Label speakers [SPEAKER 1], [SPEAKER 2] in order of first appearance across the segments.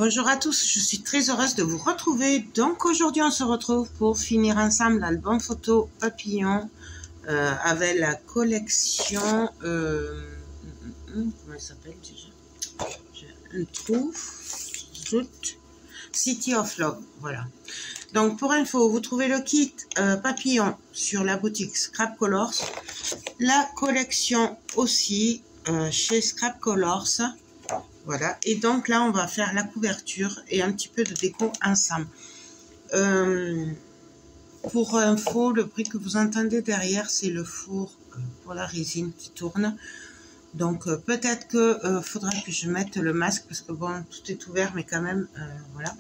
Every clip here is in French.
[SPEAKER 1] Bonjour à tous, je suis très heureuse de vous retrouver. Donc aujourd'hui on se retrouve pour finir ensemble l'album photo papillon avec la collection comment elle s'appelle déjà? J'ai un trou. City of Love, voilà. Donc pour info, vous trouvez le kit papillon sur la boutique Scrap Colors, la collection aussi chez Scrap Colors. Voilà, et donc là, on va faire la couverture et un petit peu de déco ensemble. Pour info, le bruit que vous entendez derrière, c'est le four pour la résine qui tourne. Donc peut-être que faudra que je mette le masque parce que bon, tout est ouvert, mais quand même, voilà.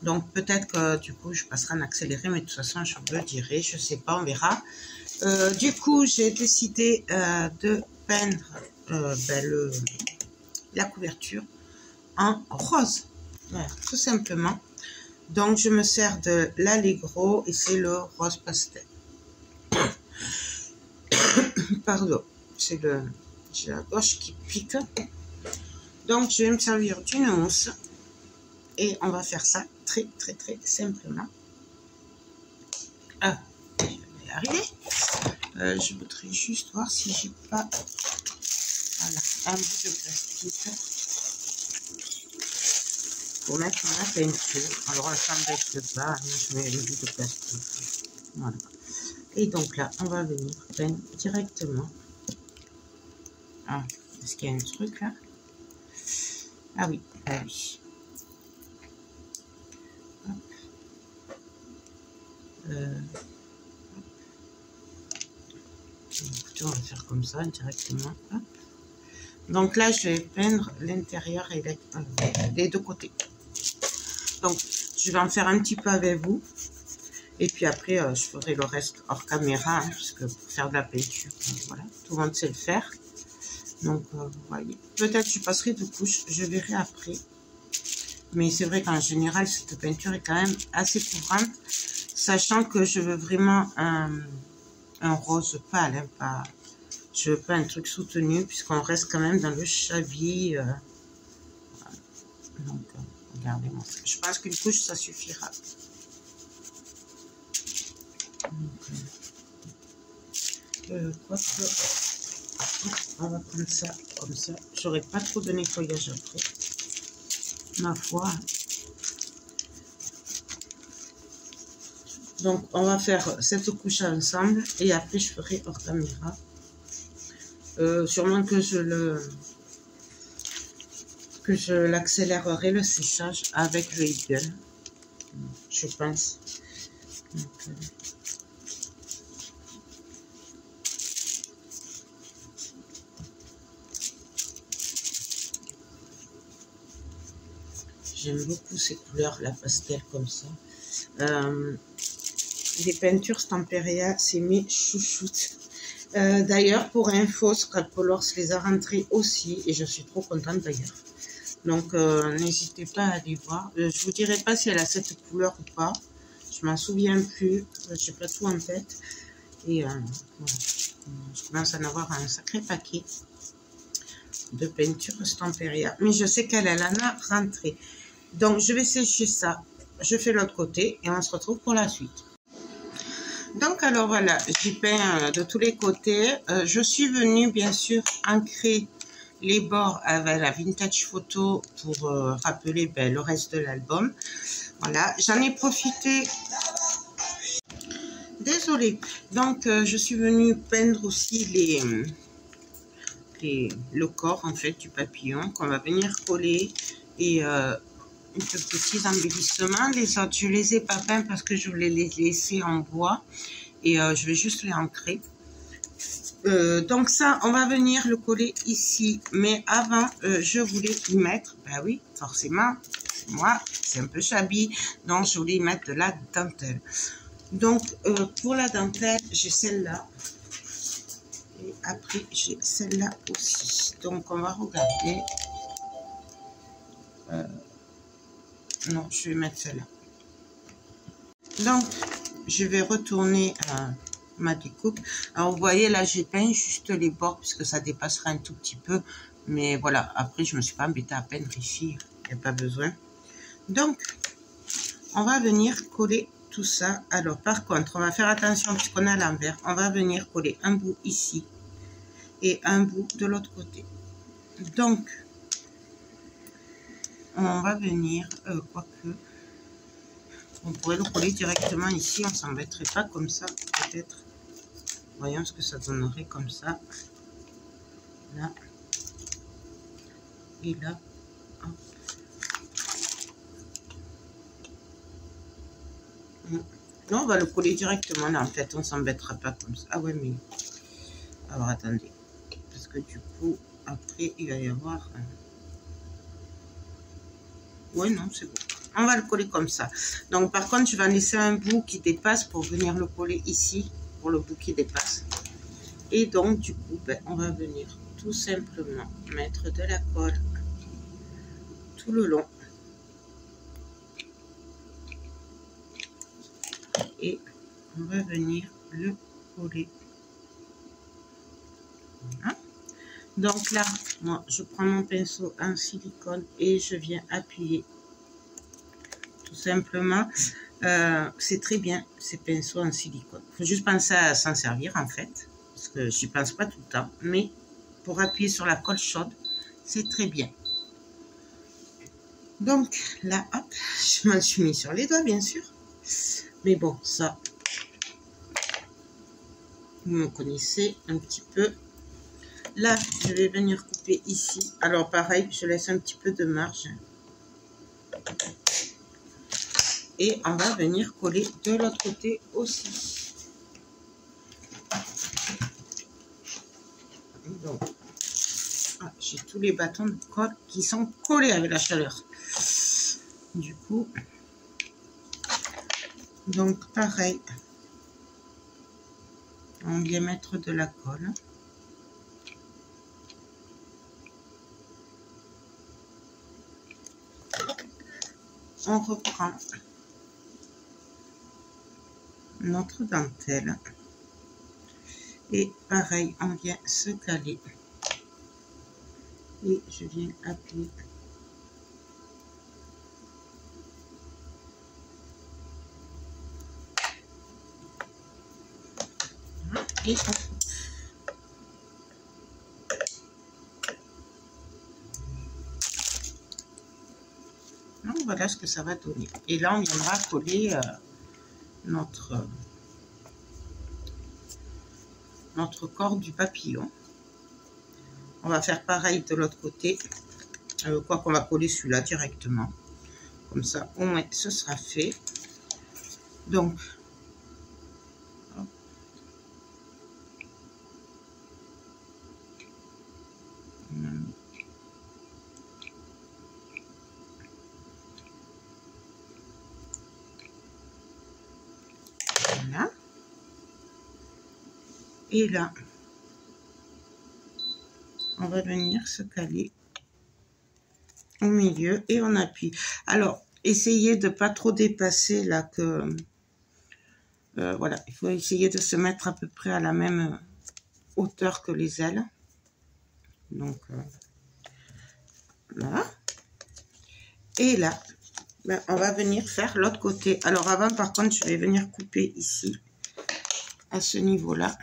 [SPEAKER 1] Donc peut-être que du coup, je passerai en accéléré, mais de toute façon, je vous le dirai, je sais pas, on verra. Du coup, j'ai décidé de peindre la couverture en rose, voilà, tout simplement. Donc je me sers de l'Allegro et c'est le rose pastel. Pardon, c'est la gauche qui pique. Donc je vais me servir d'une mousse et on va faire ça très simplement. Ah, je vais y arriver. Je voudrais juste voir si j'ai pas, voilà, un bout de plastique pour mettre ma peinture. Alors la chambre est bas, je mets le bout de plastique. Voilà. Et donc là, on va venir peindre directement. Ah, est-ce qu'il y a un truc là? Ah oui, ah oui. Hop. Écoutez, on va faire comme ça directement. Hop. Donc là, je vais peindre l'intérieur et les deux côtés. Donc, je vais en faire un petit peu avec vous. Et puis après, je ferai le reste hors caméra, hein, parce que pour faire de la peinture, voilà, tout le monde sait le faire. Donc, vous voyez, peut-être je passerai de couches, je verrai après. Mais c'est vrai qu'en général, cette peinture est quand même assez couvrante, sachant que je veux vraiment un rose pâle, hein, pas, je veux pas un truc soutenu, puisqu'on reste quand même dans le chablis. Donc, regardez-moi, je pense qu'une couche, ça suffira. Donc, on va prendre ça comme ça. J'aurai pas trop de nettoyage après, ma foi. Donc on va faire cette couche ensemble et après je ferai hors caméra. Sûrement que je l'accélérerai le séchage avec le Eagle, je pense. Donc, j'aime beaucoup ces couleurs, la pastel comme ça. Les peintures Stamperia, c'est mes chouchoutes. D'ailleurs, pour info, Scrap Colors les a rentrées aussi et je suis trop contente d'ailleurs. Donc, n'hésitez pas à aller voir. Je vous dirai pas si elle a cette couleur ou pas. Je m'en souviens plus. J'ai pas tout en tête. Et voilà. Je commence à en avoir un sacré paquet de peintures Stamperia. Mais je sais qu'elle en a rentré. Donc, je vais sécher ça. Je fais l'autre côté et on se retrouve pour la suite. Donc, alors voilà, j'ai peint de tous les côtés. Je suis venue, bien sûr, ancrer les bords avec la Vintage Photo pour rappeler le reste de l'album. Voilà, j'en ai profité. Désolée. Donc, je suis venue peindre aussi le corps, en fait, du papillon qu'on va venir coller et quelques petits embellissements. Les autres, je les ai pas peints parce que je voulais les laisser en bois et je vais juste les ancrer. Donc ça, on va venir le coller ici. Mais avant, je voulais y mettre, ben oui, forcément, moi, c'est un peu shabby, donc je voulais y mettre de la dentelle. Donc, pour la dentelle, j'ai celle-là. Et après, j'ai celle-là aussi. Donc, on va regarder. Non, je vais mettre celle-là. Donc, je vais retourner ma découpe. Alors, vous voyez, là, j'ai peint juste les bords puisque ça dépassera un tout petit peu. Mais voilà, après, je me suis pas embêtée à peindre ici. Il n'y a pas besoin. Donc, on va venir coller tout ça. Alors, par contre, on va faire attention puisqu'on est à l'envers. On va venir coller un bout ici et un bout de l'autre côté. Donc, on va venir, quoique, on pourrait le coller directement ici. On ne s'embêterait pas comme ça, peut-être. Voyons ce que ça donnerait comme ça. Là. Et là. Hop. Non, on va le coller directement là, en fait. On ne s'embêtera pas comme ça. Ah ouais, mais... Alors, attendez. Parce que du coup, après, il va y avoir... Ouais, non, c'est bon. On va le coller comme ça. Donc, par contre, je vais en laisser un bout qui dépasse pour venir le coller ici. Pour le bout qui dépasse. Et donc, du coup, ben, on va venir tout simplement mettre de la colle tout le long. Et on va venir le coller. Voilà. Donc là, moi, je prends mon pinceau en silicone et je viens appuyer. Tout simplement, c'est très bien ces pinceaux en silicone. Il faut juste penser à s'en servir en fait, parce que je n'y pense pas tout le temps. Mais pour appuyer sur la colle chaude, c'est très bien. Donc là, hop, je m'en suis mis sur les doigts, bien sûr. Mais bon, ça, vous me connaissez un petit peu. Là, je vais venir couper ici. Alors, pareil, je laisse un petit peu de marge. Et on va venir coller de l'autre côté aussi. Donc, ah, j'ai tous les bâtons de colle qui sont collés avec la chaleur. Du coup, donc pareil, on vient mettre de la colle. On reprend notre dentelle et pareil, on vient se caler et je viens appuyer. Et donc voilà ce que ça va donner. Et là, on viendra coller notre corps du papillon. On va faire pareil de l'autre côté. Quoi qu'on va coller celui-là directement. Comme ça, au moins, ce sera fait. Donc, hop. Voilà. Et là, on va venir se caler au milieu et on appuie. Alors, essayez de pas trop dépasser là que... voilà, il faut essayer de se mettre à peu près à la même hauteur que les ailes. Donc, là. Et là, ben, on va venir faire l'autre côté. Alors avant, par contre, je vais venir couper ici, à ce niveau-là.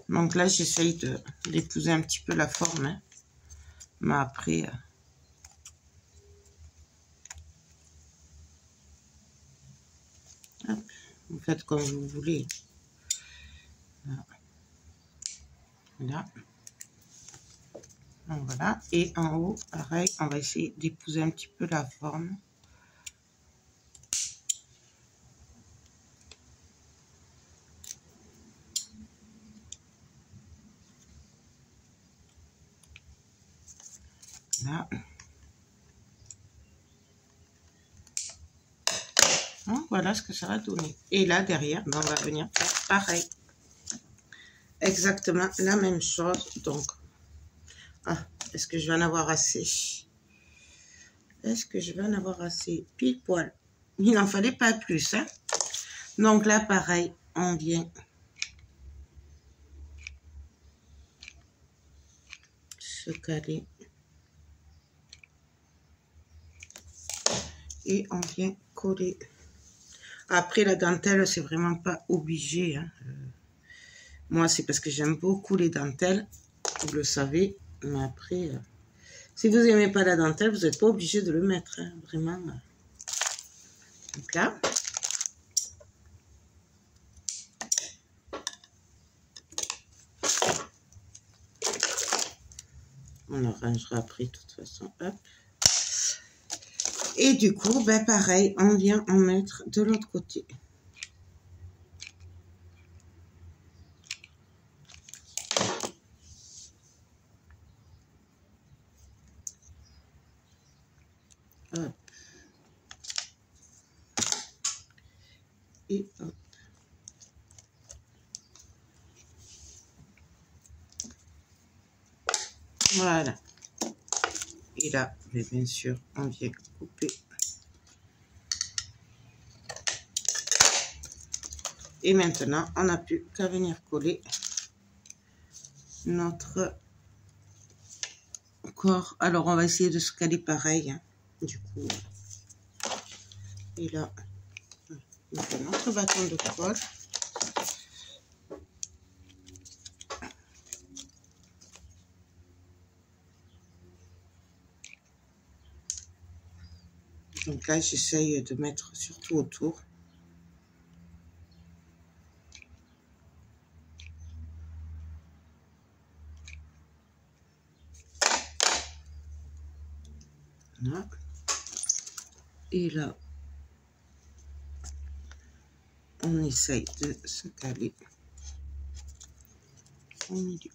[SPEAKER 1] Donc là, j'essaye d'épouser un petit peu la forme. Hein. Mais après... hop, vous faites comme vous voulez. Là. Là. Donc voilà. Et en haut, pareil, on va essayer d'épouser un petit peu la forme. Là. Donc, voilà ce que ça va donner. Et là, derrière, ben, on va venir faire pareil. Exactement la même chose. Donc, est-ce que je vais en avoir assez? Est-ce que je vais en avoir assez? Pile poil. Il n'en fallait pas plus, hein. Donc là, pareil, on vient se caler. Et on vient coller. Après, la dentelle, c'est vraiment pas obligé, hein. Moi, c'est parce que j'aime beaucoup les dentelles. Vous le savez. Mais après, si vous n'aimez pas la dentelle, vous n'êtes pas obligé de le mettre, hein, vraiment. Donc là. On arrangera après, de toute façon. Hop. Et du coup, ben pareil, on vient en mettre de l'autre côté. Hop. Et hop. Voilà. Et là, mais bien sûr, on vient couper. Et maintenant, on n'a plus qu'à venir coller notre corps. Alors, on va essayer de se caler pareil, hein, du coup. Et là, on fait notre bâton de colle. Donc là, j'essaye de mettre surtout autour. Voilà. Et là, on essaye de se caler au milieu.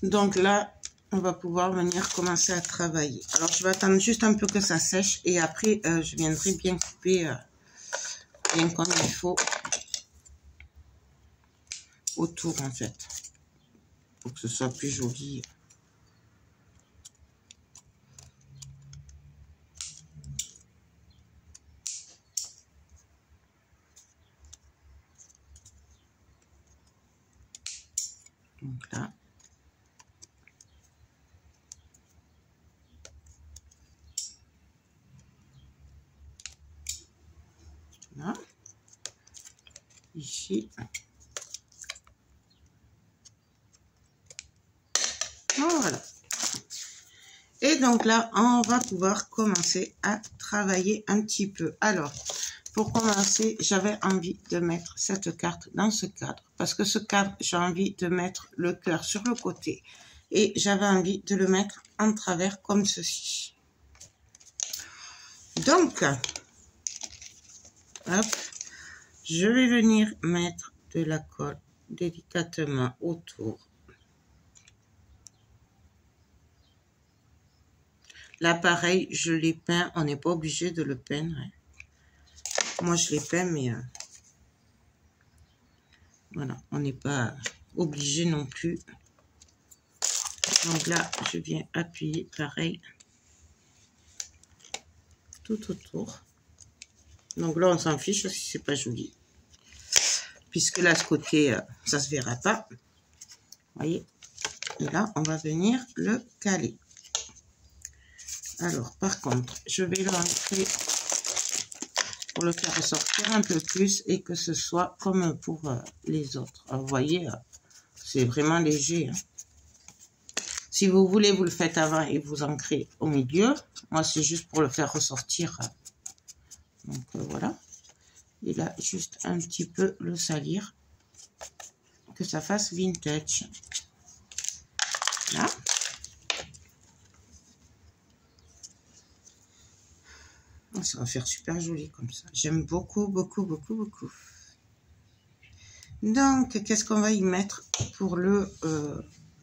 [SPEAKER 1] Donc là, on va pouvoir venir commencer à travailler. Alors, je vais attendre juste un peu que ça sèche et après, je viendrai bien couper bien comme il faut autour, en fait, pour que ce soit plus joli. Donc là. Là. Ici. Voilà. Et donc là, on va pouvoir commencer à travailler un petit peu. Alors, pour commencer, j'avais envie de mettre cette carte dans ce cadre. Parce que ce cadre, j'ai envie de mettre le cœur sur le côté. Et j'avais envie de le mettre en travers comme ceci. Donc, hop, je vais venir mettre de la colle délicatement autour. Là, pareil, je l'ai peint. On n'est pas obligé de le peindre. Moi, je l'ai peint, mais voilà, on n'est pas obligé non plus. Donc là, je viens appuyer pareil tout autour. Donc là, on s'en fiche si c'est pas joli. Puisque là, ce côté, ça se verra pas. Voyez. Et là, on va venir le caler. Alors, par contre, je vais l'entrer pour le faire ressortir un peu plus et que ce soit comme pour les autres. Alors, vous voyez, c'est vraiment léger. Hein. Si vous voulez, vous le faites avant et vous ancrez au milieu. Moi, c'est juste pour le faire ressortir. Donc, voilà. Et là, juste un petit peu le salir. Que ça fasse vintage. Là. Ça va faire super joli comme ça. J'aime beaucoup, beaucoup, beaucoup, beaucoup. Donc, qu'est-ce qu'on va y mettre pour le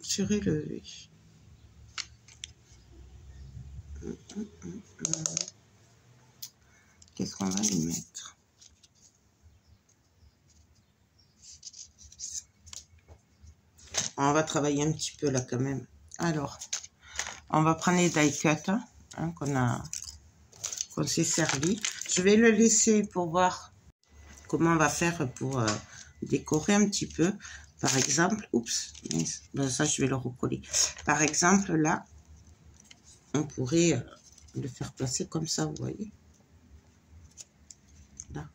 [SPEAKER 1] surélever? Qu'est-ce qu'on va y mettre? On va travailler un petit peu là quand même. Alors, on va prendre les die cuts hein, qu'on s'est servi. Je vais le laisser pour voir comment on va faire pour décorer un petit peu. Par exemple, oups, ben ça je vais le recoller. Par exemple, là, on pourrait le faire placer comme ça, vous voyez. Là.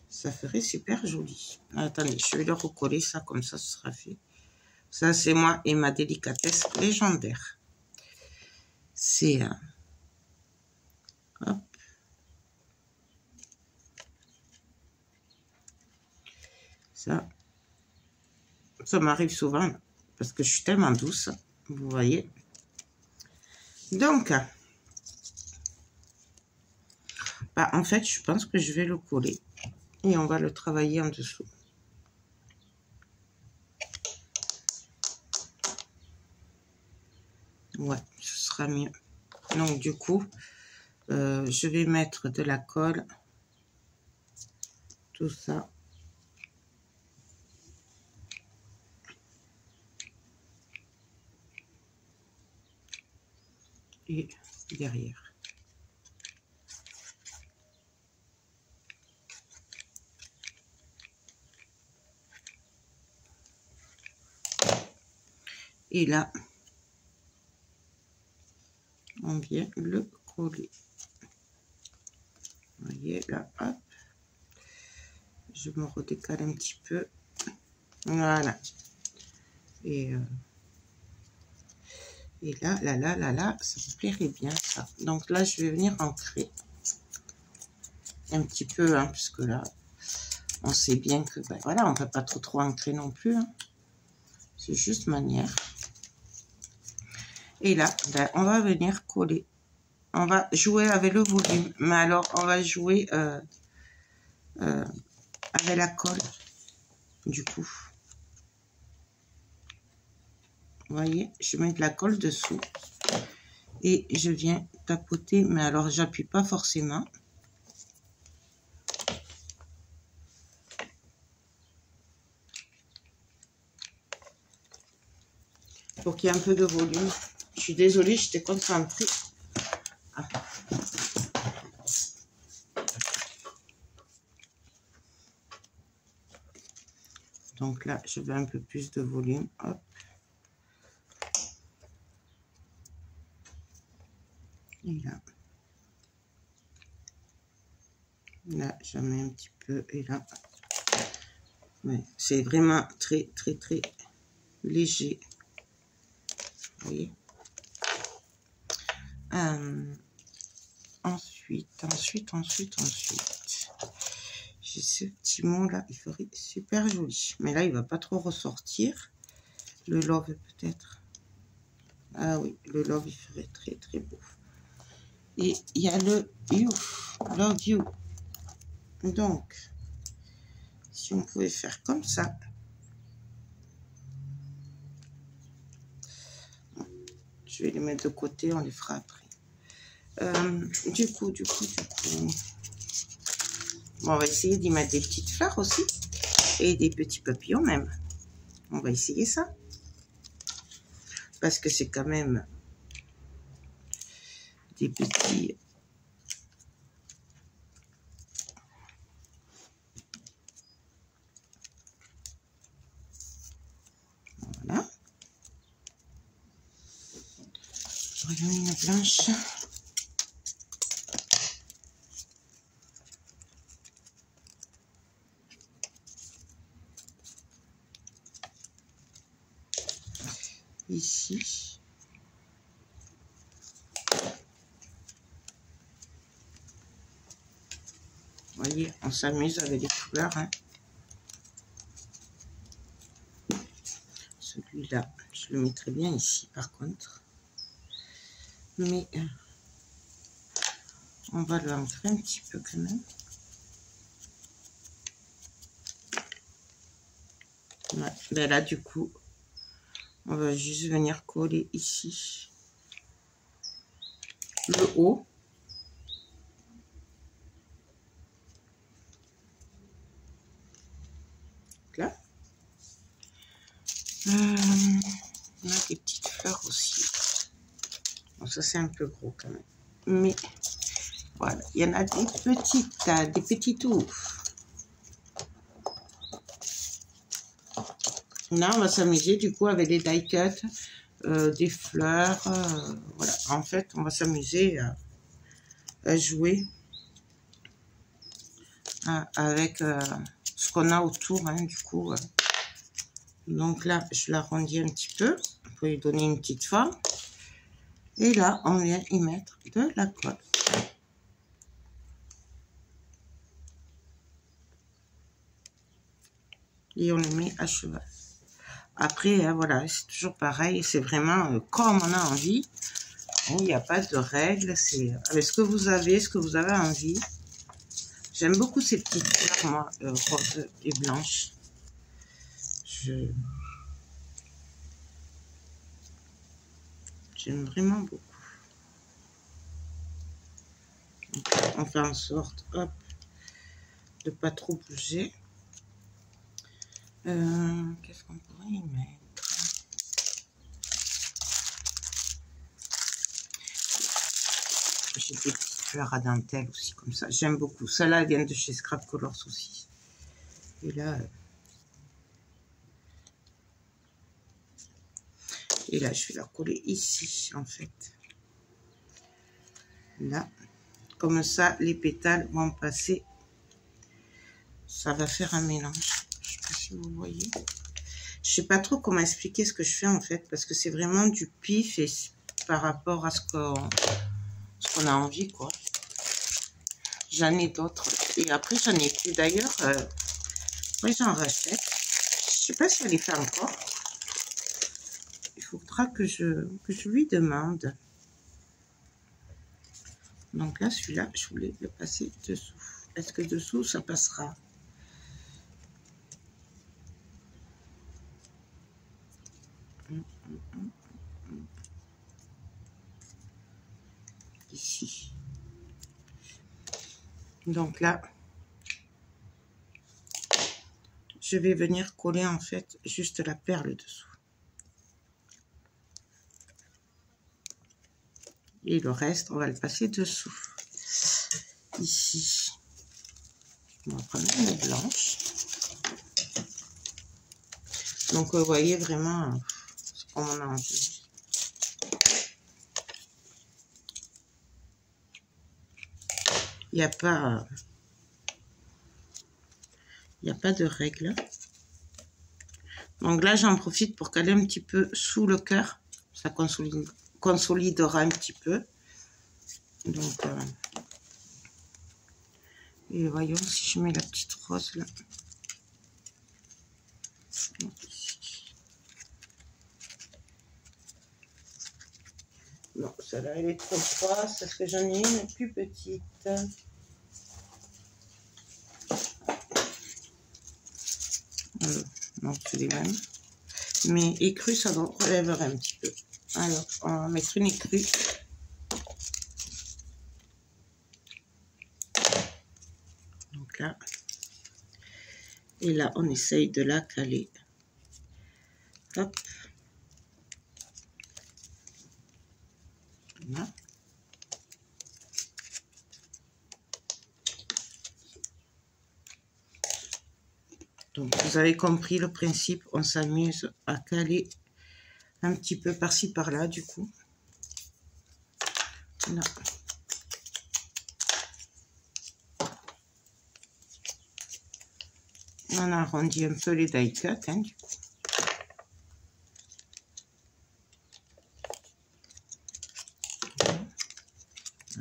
[SPEAKER 1] Ça ferait super joli. Attendez, je vais le recoller, ça, comme ça, ce sera fait. Ça, c'est moi et ma délicatesse légendaire. C'est... hop. Ça m'arrive souvent, parce que je suis tellement douce, vous voyez. Donc, bah, en fait, je pense que je vais le coller. Et on va le travailler en dessous. Ouais, ce sera mieux. Donc, du coup, je vais mettre de la colle. Tout ça. Et derrière. Et là, on vient le coller. Vous voyez, là, hop. Je me redécale un petit peu. Voilà. Et là, ça vous plairait bien, ça. Donc là, je vais venir ancrer. Un petit peu, hein, puisque là, on sait bien que, ben, voilà, on ne peut pas trop ancrer non plus. Hein. C'est juste manière. Et là, ben, on va venir coller. On va jouer avec le volume. Mais alors, on va jouer avec la colle, du coup. Vous voyez, je mets de la colle dessous. Et je viens tapoter. Mais alors, j'appuie pas forcément. Pour qu'il y ait un peu de volume. Je suis désolée, j'étais concentrée. Ah. Donc là, je veux un peu plus de volume. Hop. Et là. Là, je mets un petit peu. Et là. Ouais, c'est vraiment très léger. Vous voyez. Ensuite. J'ai ce petit mot là, il ferait super joli. Mais là, il va pas trop ressortir. Le love peut-être. Ah oui, le love, il ferait très beau. Et il y a le you, love you. Donc, si on pouvait faire comme ça. Je vais les mettre de côté, on les fera après. Du coup. Bon, on va essayer d'y mettre des petites fleurs aussi. Et des petits papillons même. On va essayer ça. Parce que c'est quand même des petits... Voilà. Je regarde une blanche. Ici. Vous voyez, on s'amuse avec les couleurs. Hein. Celui-là, je le mettrai bien ici par contre. Mais on va l'ancrer un petit peu quand même. Ouais. Ben là, du coup, on va juste venir coller ici le haut. Là. On a des petites fleurs aussi. Bon, ça c'est un peu gros quand même. Mais voilà, il y en a des petits tours. Là, on va s'amuser du coup avec des die cuts, des fleurs. Voilà, en fait, on va s'amuser à jouer avec ce qu'on a autour, hein, du coup. Donc là, je l'arrondis un petit peu pour lui donner une petite forme. Et là, on vient y mettre de la colle. Et on le met à cheval. Après, voilà, c'est toujours pareil. C'est vraiment comme on a envie. Il n'y a pas de règles. C'est avec ce que vous avez envie. J'aime beaucoup ces petites fleurs, moi, roses et blanches. J'aime vraiment beaucoup. Donc, on fait en sorte, hop, de pas trop bouger. Qu'est-ce qu'on pourrait y mettre? J'ai des petites fleurs à dentelle aussi, comme ça. J'aime beaucoup. Celle-là, elle vient de chez Scrap Colors aussi. Et là, je vais la coller ici, en fait. Là, comme ça, les pétales vont passer. Ça va faire un mélange. Je sais pas si vous voyez. Je sais pas trop comment expliquer ce que je fais, en fait, parce que c'est vraiment du pif et par rapport à ce qu'on a envie, quoi. J'en ai d'autres. Et après, j'en ai plus. D'ailleurs, j'en rachète. Je sais pas si elle les fait encore. Il faudra que je lui demande. Donc là, celui-là, je voulais le passer dessous. Est-ce que dessous, ça passera? Ici. Donc là, je vais venir coller en fait juste la perle dessous. Et le reste, on va le passer dessous. Ici. On va prendre une blanche. Donc, vous voyez vraiment ce qu'on en a envie. Il n'y a pas de règle. Donc là, j'en profite pour caler un petit peu sous le cœur. Ça consolidera un petit peu. Donc, et voyons si je mets la petite rose là. Non, celle-là, elle est trop grosse. Parce que j'en ai une plus petite. Non, c'est les mêmes. Mais écru, ça relèverait un petit peu. Alors, on va mettre une écrue. Donc là. Et là, on essaye de la caler. Hop. Voilà. Donc, vous avez compris le principe. On s'amuse à caler un petit peu par-ci, par-là, du coup. Là. On arrondit un peu les die cuts, hein, du coup.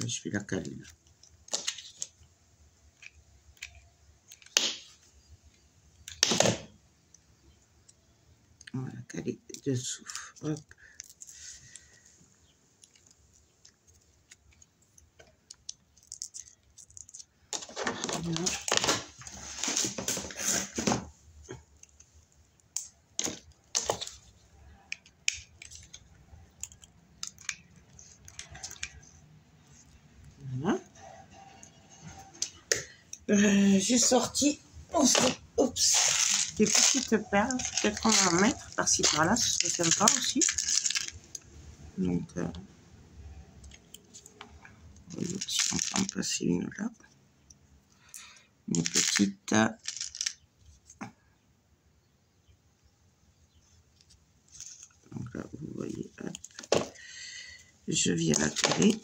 [SPEAKER 1] Je vais la caler là. On va la caler dessous. Hop. Voilà. Voilà. J'ai sorti aussi, oups, des petites perles. Peut-être qu'on va en mettre par-ci par-là, ce serait sympa aussi. Donc, si on peut en passer une là. Une petite. Donc là, vous voyez, hop, je viens la coller.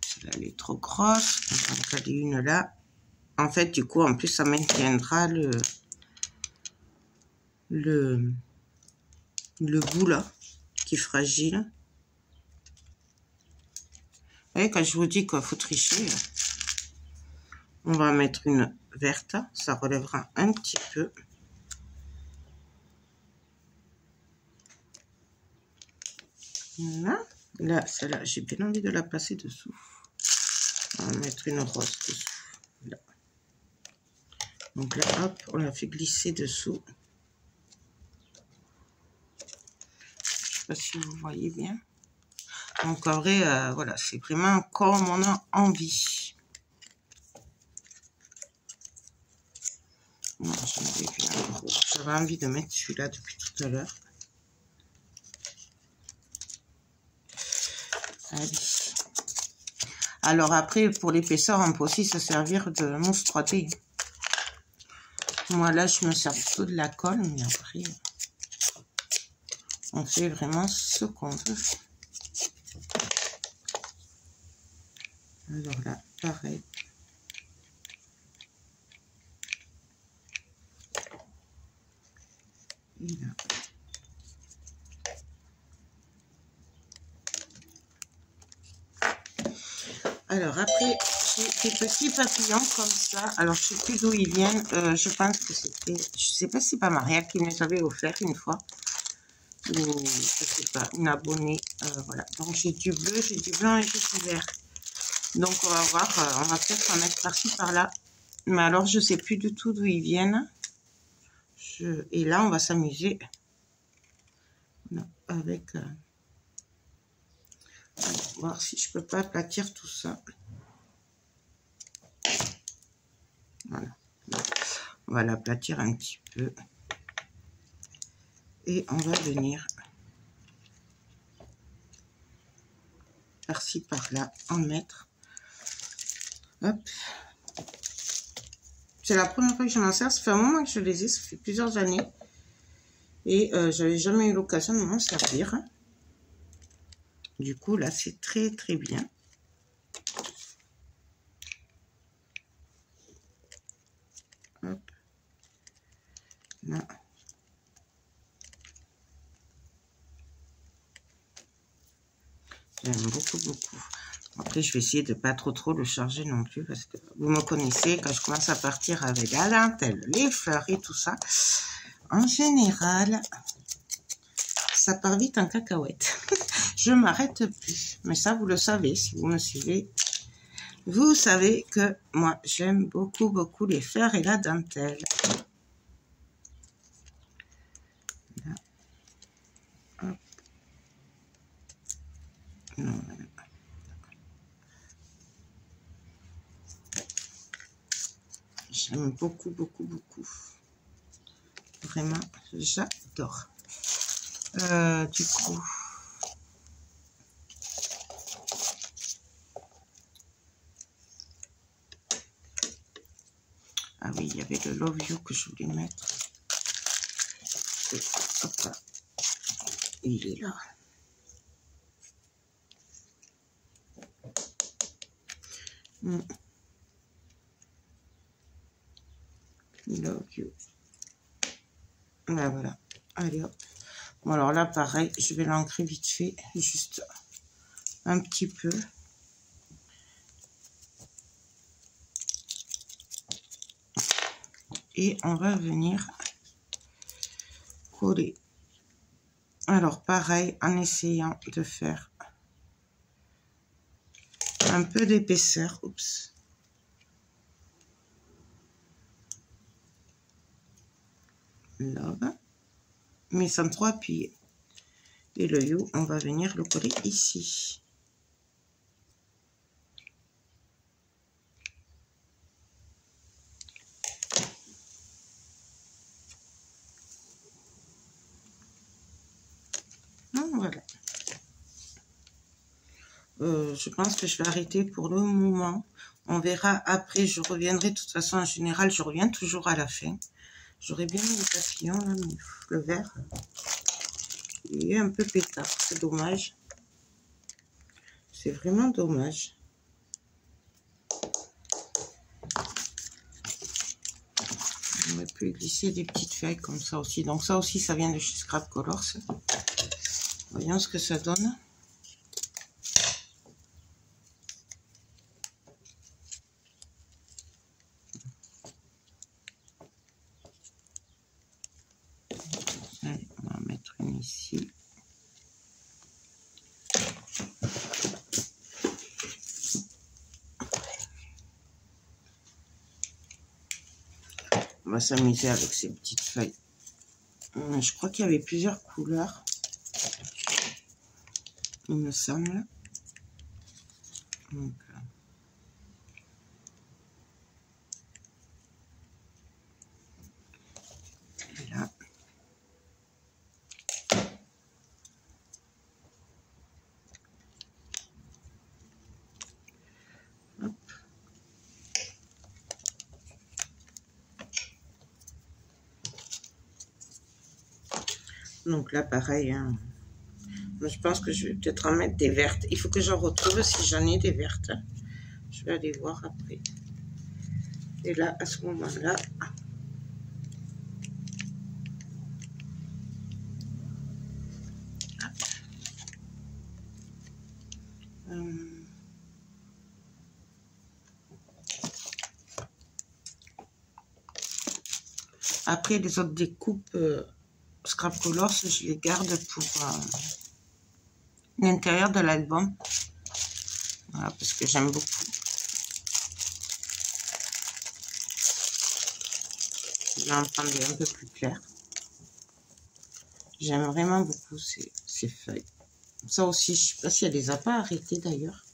[SPEAKER 1] Celle-là, elle est trop grosse. On va en caler une là. En fait, du coup, en plus, ça maintiendra le bout là, qui est fragile. Vous voyez, quand je vous dis qu'il faut tricher, on va mettre une verte, ça relèvera un petit peu. Voilà. Là, celle-là, j'ai bien envie de la passer dessous. On va mettre une rose dessous. Là. Donc là, hop, on la fait glisser dessous. Je sais pas si vous voyez bien. Donc en vrai, voilà, c'est vraiment comme on a envie. J'avais envie de mettre celui-là depuis tout à l'heure. Allez. Alors après, pour l'épaisseur, on peut aussi se servir de mousse 3D. Moi là, je me sers plutôt de la colle, mais après, on fait vraiment ce qu'on veut. Alors là, pareil. Et là. Alors après, j'ai des petits papillons comme ça. Alors je sais plus d'où ils viennent. Je pense que c'était, je sais pas si c'est pas Maria qui me les avait offert une fois. Ou je sais pas, une abonnée. Voilà. Donc j'ai du bleu, j'ai du blanc et j'ai du vert. Donc on va voir, on va peut-être en mettre par-ci par-là. Mais alors je sais plus du tout d'où ils viennent. Et là on va s'amuser avec... voir si je peux pas aplatir tout ça. Voilà. On va l'aplatir un petit peu. Et on va venir par-ci par-là en mettre. Hop. C'est la première fois que je m'en sers. Ça fait un moment que je les ai, ça fait plusieurs années. Et j'avais jamais eu l'occasion de m'en servir. Du coup, là, c'est très très bien. Hop. Là. J'aime beaucoup, beaucoup. Après, je vais essayer de pas trop le charger non plus, parce que vous me connaissez, quand je commence à partir avec la dentelle, les fleurs et tout ça, en général, ça part vite en cacahuète. Je m'arrête plus. Mais ça, vous le savez, si vous me suivez. Vous savez que moi, j'aime beaucoup, beaucoup les fleurs et la dentelle. Là. Hop. Non, voilà. J'aime beaucoup, beaucoup, beaucoup. Vraiment, j'adore. Du coup... Ah oui, il y avait le Love You que je voulais mettre. Et hop là. Il est là. Love You. Là, voilà. Allez hop. Bon alors là, pareil, je vais l'ancrer vite fait. Juste un petit peu. Et on va venir coller. Alors pareil, en essayant de faire un peu d'épaisseur. Oups. Love. Mais sans trop appuyer. Et le You, on va venir le coller ici. voilà. Je pense que je vais arrêter pour le moment. On verra après, je reviendrai. De toute façon, en général, je reviens toujours à la fin. J'aurais bien mis le papillon, là, mais le vert, il est un peu pétard. C'est dommage. C'est vraiment dommage. On aurait pu glisser des petites feuilles comme ça aussi. Donc ça aussi, ça vient de chez Scrap Colors. Voyons ce que ça donne. Allez, on va en mettre une ici. On va s'amuser avec ces petites feuilles. Je crois qu'il y avait plusieurs couleurs. Il me semble. Donc, là. Hop. Donc là, pareil, hein. Je pense que je vais peut-être en mettre des vertes. Il faut que j'en retrouve si j'en ai des vertes. Je vais aller voir après. Et là, à ce moment-là, après les autres découpes Scrap Colors, je les garde pour l'intérieur de l'album. Voilà, parce que j'aime beaucoup. Je vais en prendre un peu plus clair. J'aime vraiment beaucoup ces feuilles. Ça aussi, je ne sais pas si elle les a pas arrêtées d'ailleurs.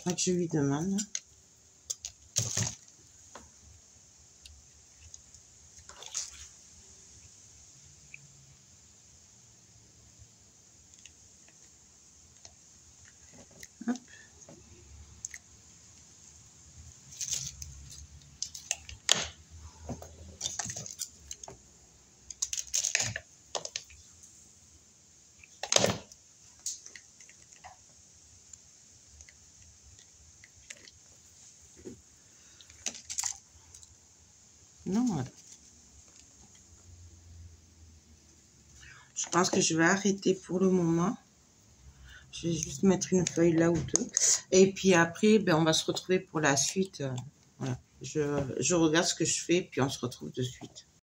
[SPEAKER 1] Moi, je lui demande. Hop. Non, voilà. Je pense que je vais arrêter pour le moment. Je vais juste mettre une feuille là ou deux. Et puis après, ben, on va se retrouver pour la suite. Voilà. Je regarde ce que je fais, puis on se retrouve de suite.